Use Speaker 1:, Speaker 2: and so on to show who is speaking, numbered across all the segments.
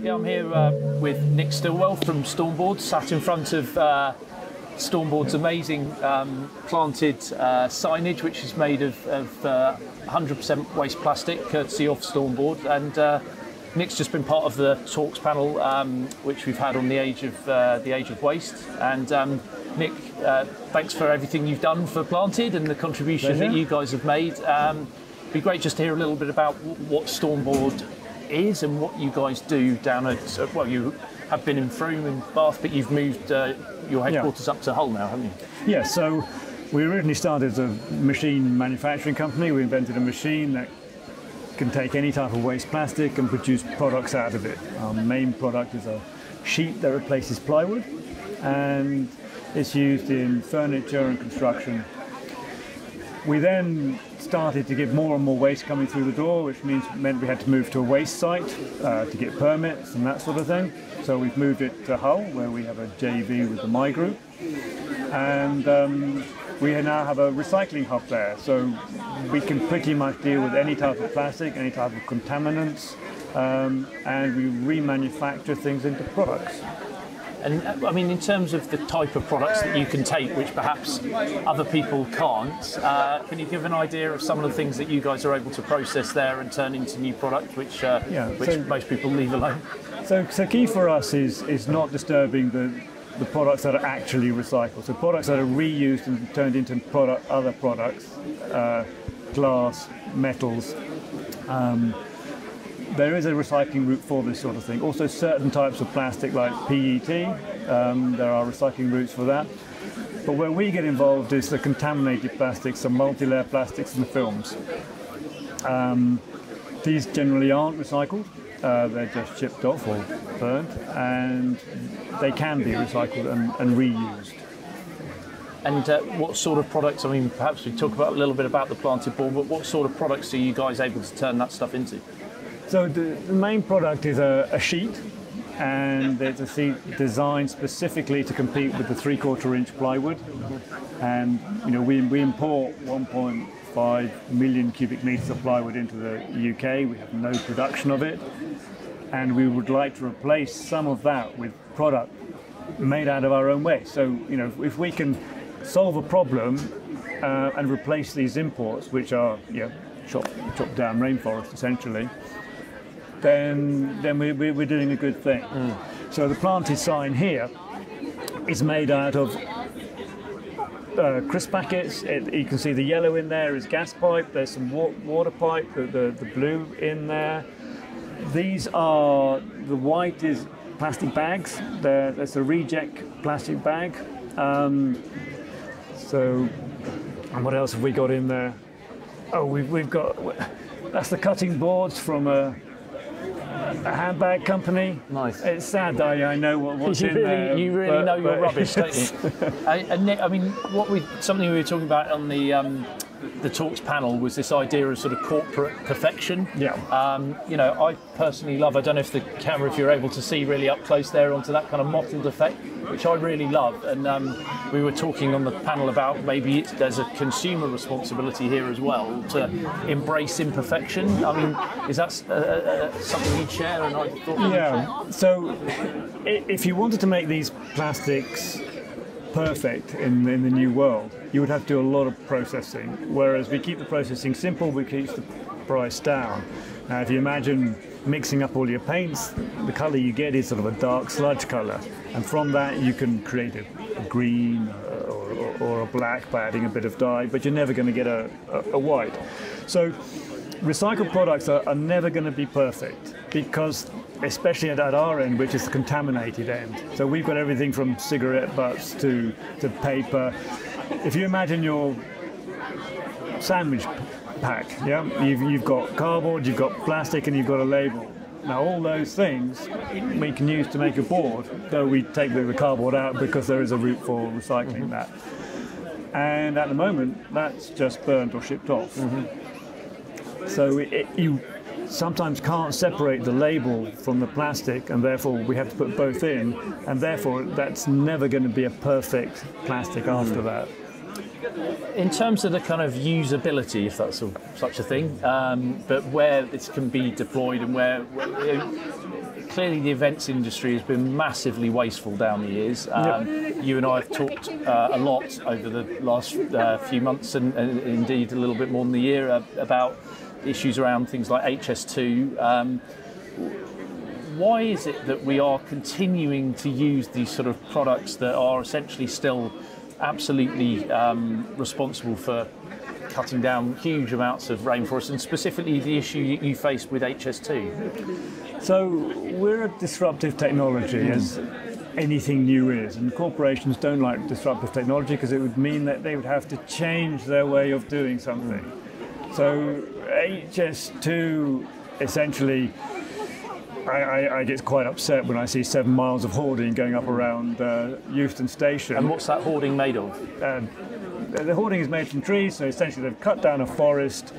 Speaker 1: Yeah, I'm here with Nick Stillwell from Stormboard, sat in front of Stormboard's amazing planted signage, which is made of 100% waste plastic, courtesy of Stormboard. And Nick's just been part of the talks panel, which we've had on the age of waste. And Nick, thanks for everything you've done for Planted and the contribution that you guys have made. It'd be great just to hear a little bit about what Stormboard is and what you guys do down at, well, you have been in Frome and Bath, but you've moved your headquarters up to Hull now, haven't you?
Speaker 2: Yeah, so we originally started as a machine manufacturing company. We invented a machine that can take any type of waste plastic and produce products out of it. Our main product is a sheet that replaces plywood, and it's used in furniture and construction. We then started to get more and more waste coming through the door, which meant we had to move to a waste site to get permits and that sort of thing. So we've moved it to Hull, where we have a JV with the My Group, and we now have a recycling hub there. So we can pretty much deal with any type of plastic, any type of contaminants, and we remanufacture things into products.
Speaker 1: And I mean, in terms of the type of products that you can take, which perhaps other people can't, can you give an idea of some of the things that you guys are able to process there and turn into new product, which most people leave alone?
Speaker 2: So key for us is not disturbing the products that are actually recycled. So products that are reused and turned into other products, glass, metals. There is a recycling route for this sort of thing. Also, certain types of plastic like PET, there are recycling routes for that. But where we get involved is the contaminated plastics, the multi-layer plastics and the films. These generally aren't recycled. They're just chipped off or burnt, and they can be recycled and reused.
Speaker 1: And what sort of products, I mean, perhaps we talk about a little bit about the Planted board, but what sort of products are you guys able to turn that stuff into?
Speaker 2: So the main product is a sheet, and it's a sheet designed specifically to compete with the 3/4 inch plywood. And we import 1.5 million cubic meters of plywood into the UK. We have no production of it, and we would like to replace some of that with product made out of our own waste. So if we can solve a problem and replace these imports, which are chopped down rainforest essentially, then we're doing a good thing. So the Planted sign here is made out of crisp packets. You can see the yellow in there is gas pipe. There's some water pipe, the blue in there. These are, the white is plastic bags. There's a reject plastic bag. And what else have we got in there? Oh, we've got, that's the cutting boards from a handbag company.
Speaker 1: Nice.
Speaker 2: It's sad that I know what's in there.
Speaker 1: You really know your rubbish, don't you? And Nick, I mean, something we were talking about on the talks panel was this idea of sort of corporate perfection.
Speaker 2: Yeah.
Speaker 1: I personally love, I don't know if the camera, if you're able to see really up close there onto that kind of mottled effect, which I really love. And we were talking on the panel about maybe there's a consumer responsibility here as well to embrace imperfection. I mean, is that something you'd share? And I thought
Speaker 2: So if you wanted to make these plastics perfect in the new world, you would have to do a lot of processing. Whereas we keep the processing simple, we keep the price down. Now, if you imagine mixing up all your paints, the colour you get is sort of a dark sludge colour, and from that you can create a green or a black by adding a bit of dye, but you're never going to get a white. So recycled products are never going to be perfect, because especially at our end, which is the contaminated end. So we've got everything from cigarette butts to paper. If you imagine your sandwich pack, you've got cardboard, you've got plastic, and you've got a label. Now all those things we can use to make a board, though we take the cardboard out because there is a route for recycling that. And at the moment, that's just burnt or shipped off. So you sometimes can't separate the label from the plastic, and therefore we have to put both in, and therefore that's never going to be a perfect plastic after that.
Speaker 1: In terms of the kind of usability, if that's such a thing, but where this can be deployed and where clearly the events industry has been massively wasteful down the years. You and I have talked a lot over the last few months, and indeed a little bit more than a year, about issues around things like HS2. Why is it that we are continuing to use these sort of products that are essentially still absolutely responsible for cutting down huge amounts of rainforest, and specifically the issue you faced with HS2?
Speaker 2: So we're a disruptive technology, as anything new is, and corporations don't like disruptive technology because it would mean that they would have to change their way of doing something. So HS2 essentially, I get quite upset when I see 7 miles of hoarding going up around Euston Station.
Speaker 1: And what's that hoarding made of?
Speaker 2: The hoarding is made from trees, so essentially they've cut down a forest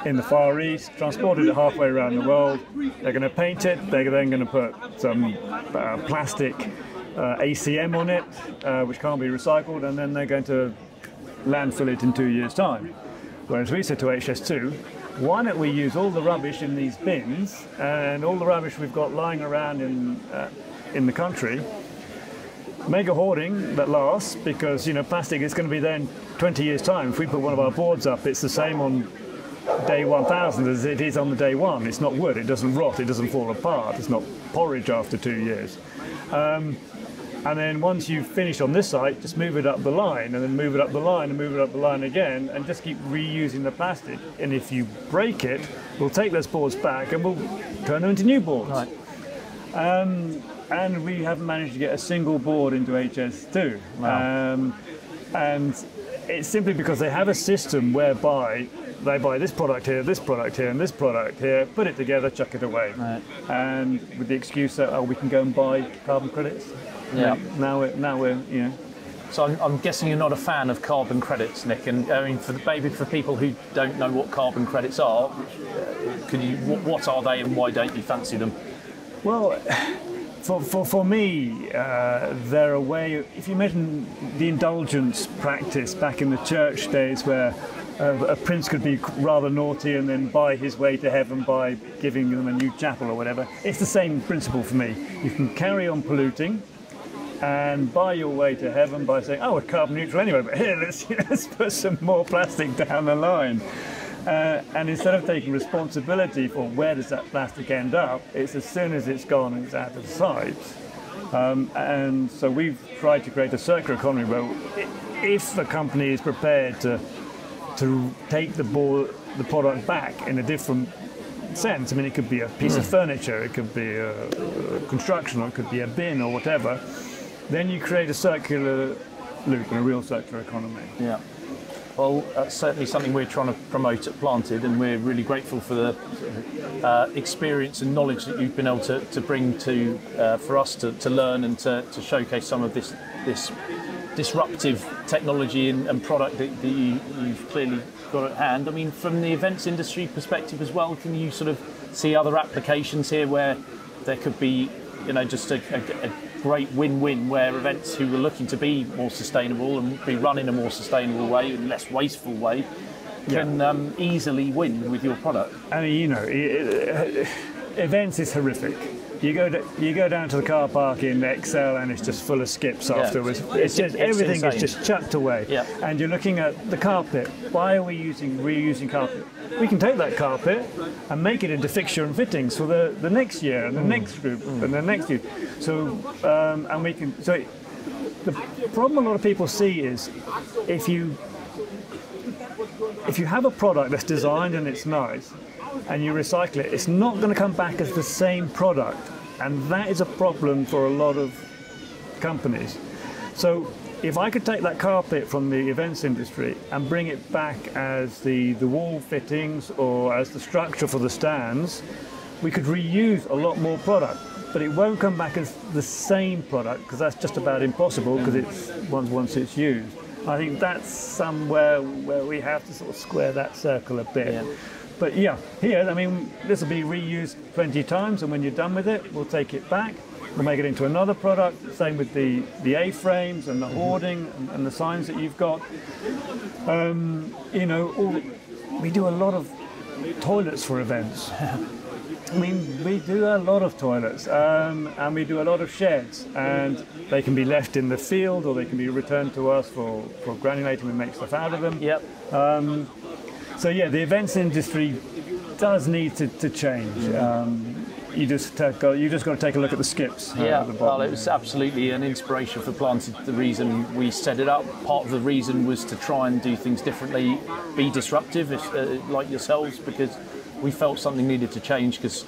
Speaker 2: in the Far East, transported it halfway around the world. They're going to paint it, they're then going to put some plastic ACM on it, which can't be recycled, and then they're going to landfill it in 2 years' time. Whereas we said to HS2, why don't we use all the rubbish in these bins and all the rubbish we've got lying around in the country, make a hoarding that lasts, because plastic is going to be there in 20 years' time. If we put one of our boards up, it's the same on day 1000 as it is on the day one. It's not wood, it doesn't rot, it doesn't fall apart, it's not porridge after 2 years. And then once you finish on this site, just move it up the line, and then move it up the line, and move it up the line again, and just keep reusing the plastic. And if you break it, we'll take those boards back and we'll turn them into new boards. Right. And we haven't managed to get a single board into HS2. Wow. And it's simply because they have a system whereby they buy this product here, and this product here, put it together, chuck it away. Right. And with the excuse that, we can go and buy carbon credits. Yeah. Now we're.
Speaker 1: So I'm guessing you're not a fan of carbon credits, Nick. And I mean, maybe for people who don't know what carbon credits are, what are they and why don't you fancy them?
Speaker 2: Well, for me, they're a way. If you imagine the indulgence practice back in the church days, where a prince could be rather naughty and then buy his way to heaven by giving them a new chapel or whatever, it's the same principle for me. You can carry on polluting and buy your way to heaven by saying, we're carbon neutral anyway, but here, let's put some more plastic down the line. And instead of taking responsibility for where does that plastic end up, it's as soon as it's gone and it's out of sight. And so we've tried to create a circular economy where if a company is prepared to take the product back in a different sense, I mean, it could be a piece of furniture, it could be a construction, or it could be a bin or whatever, then you create a circular loop and a real circular economy.
Speaker 1: Yeah. Well, that's certainly something we're trying to promote at Planted, and we're really grateful for the experience and knowledge that you've been able to bring for us to learn and to showcase some of this disruptive technology and product that you've clearly got at hand. I mean, from the events industry perspective as well, can you sort of see other applications here where there could be, just a great win-win, where events who are looking to be more sustainable and be run in a more sustainable way and less wasteful way can easily win with your product?
Speaker 2: I mean, events is horrific. You go down to the car park in Excel and it's just full of skips afterwards. Everything insane. Is just chucked away. Yeah. And you're looking at the carpet. Why are we reusing carpet? We can take that carpet and make it into fixture and fittings for the next year and the next group and the next year. So and we can. So the problem a lot of people see is if you have a product that's designed and it's nice, and you recycle it, it's not going to come back as the same product, and that is a problem for a lot of companies. So if I could take that carpet from the events industry and bring it back as the wall fittings or as the structure for the stands, we could reuse a lot more product, but it won't come back as the same product, because that's just about impossible, because it's once it's used. I think that's somewhere where we have to sort of square that circle a bit. Yeah. But yeah, here, I mean, this will be reused 20 times, and when you're done with it, we'll take it back, we'll make it into another product. Same with the A-frames and the hoarding and the signs that you've got. We do a lot of toilets for events. I mean, we do a lot of toilets, and we do a lot of sheds, and they can be left in the field or they can be returned to us for granulating. We make stuff out of them.
Speaker 1: Yep.
Speaker 2: So yeah, the events industry does need to change. You just got to take a look at the skips.
Speaker 1: Yeah,
Speaker 2: at the
Speaker 1: well,
Speaker 2: bottom.
Speaker 1: it was absolutely an inspiration for Planted. The reason we set it up, part of the reason was to try and do things differently, be disruptive, like yourselves, because we felt something needed to change, because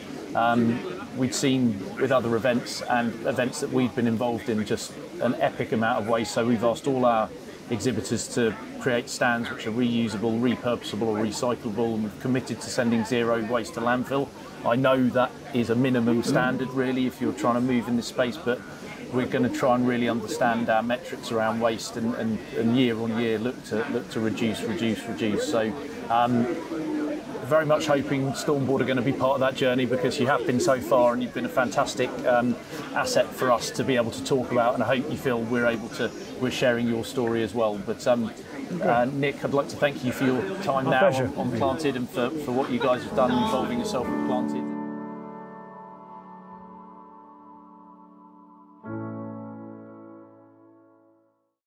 Speaker 1: we'd seen with other events and events that we'd been involved in just an epic amount of waste. So we've asked all our exhibitors to create stands which are reusable, repurposable or recyclable, and we've committed to sending zero waste to landfill. I know that is a minimum standard really if you're trying to move in this space, but we're going to try and really understand our metrics around waste and year on year look to reduce. So very much hoping Stormboard are going to be part of that journey, because you have been so far and you've been a fantastic asset for us to be able to talk about, and I hope you feel we're sharing your story as well. But Nick, I'd like to thank you for your time now
Speaker 2: pleasure.
Speaker 1: on Planted, and for what you guys have done involving yourself with Planted.